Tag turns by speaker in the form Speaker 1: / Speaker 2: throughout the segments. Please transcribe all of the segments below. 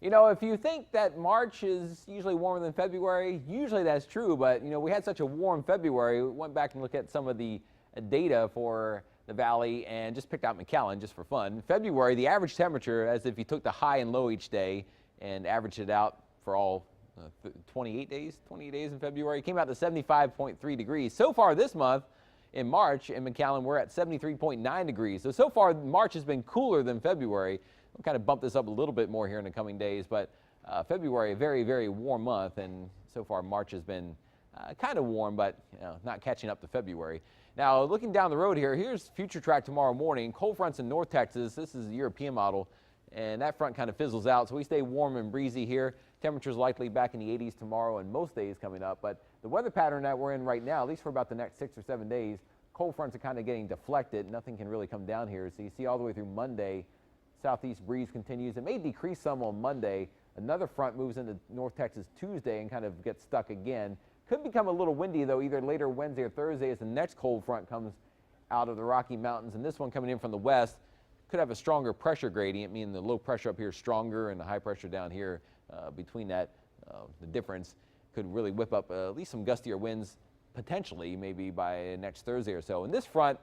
Speaker 1: You know, if you think that March is usually warmer than February, usually that's true, but we had such a warm February. We went back and looked at some of the data for the valley and just picked out McAllen just for fun. February, the average temperature, as if you took the high and low each day and averaged it out for all 28 days in February, came out to 75.3 degrees. So far this month, in March, in McAllen, we're at 73.9 degrees. So far, March has been cooler than February. We'll kind of bump this up a little bit more here in the coming days, but February, a very, very warm month, and so far March has been kind of warm, but not catching up to February. Now, looking down the road here, here's future track tomorrow morning. Cold fronts in North Texas. This is the European model, and that front kind of fizzles out, so we stay warm and breezy here. Temperatures likely back in the 80s tomorrow and most days coming up, but the weather pattern that we're in right now, at least for about the next 6 or 7 days, cold fronts are kind of getting deflected. Nothing can really come down here, so you see all the way through Monday. Southeast breeze continues. It may decrease some on Monday. Another front moves into North Texas Tuesday and kind of gets stuck again. Could become a little windy, though, either later Wednesday or Thursday as the next cold front comes out of the Rocky Mountains. And this one coming in from the west could have a stronger pressure gradient, meaning the low pressure up here is stronger and the high pressure down here. Between that, the difference could really whip up at least some gustier winds, potentially maybe by next Thursday or so. And this front,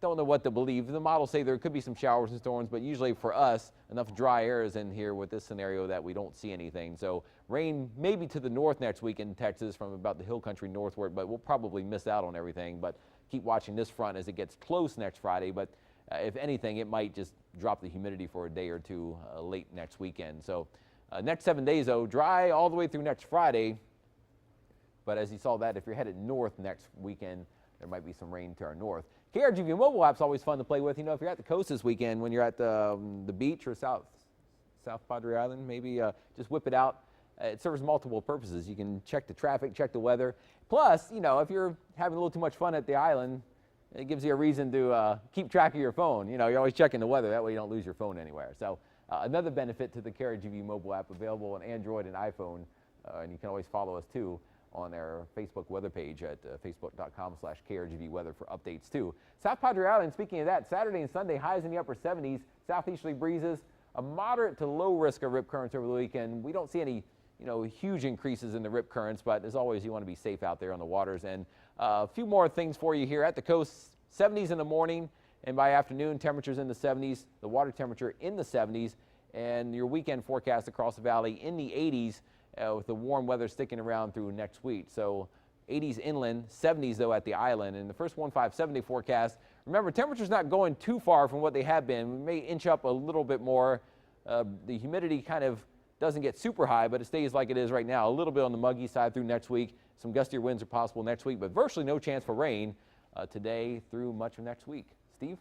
Speaker 1: don't know what to believe. The models say there could be some showers and storms, but usually for us, enough dry air is in here with this scenario that we don't see anything. So rain maybe to the north next week in Texas from about the hill country northward, but we'll probably miss out on everything. But keep watching this front as it gets close next Friday. But if anything, it might just drop the humidity for a day or two late next weekend. So next 7 days, though, dry all the way through next Friday. But as you saw that, if you're headed north next weekend, there might be some rain to our north. KRGV mobile app's always fun to play with. If you're at the coast this weekend, when you're at the beach or South Padre Island, maybe just whip it out. It serves multiple purposes. You can check the traffic, check the weather. Plus, if you're having a little too much fun at the island, it gives you a reason to keep track of your phone. You're always checking the weather. That way you don't lose your phone anywhere. So another benefit to the KRGV mobile app, available on Android and iPhone. And you can always follow us, too, on our Facebook weather page at facebook.com/KRGV weather for updates, too. South Padre Island, speaking of that, Saturday and Sunday, highs in the upper 70s, southeasterly breezes, a moderate to low risk of rip currents over the weekend. We don't see any huge increases in the rip currents, but as always, you want to be safe out there on the waters. And a few more things for you here at the coast. 70s in the morning, and by afternoon, temperatures in the 70s, the water temperature in the 70s, and your weekend forecast across the valley in the 80s. With the warm weather sticking around through next week. So 80s inland, 70s though at the island. And the first 1-5-7-day forecast, remember, temperature's not going too far from what they have been. We may inch up a little bit more. The humidity kind of doesn't get super high, but it stays like it is right now. A little bit on the muggy side through next week. Some gustier winds are possible next week, but virtually no chance for rain today through much of next week. Steve?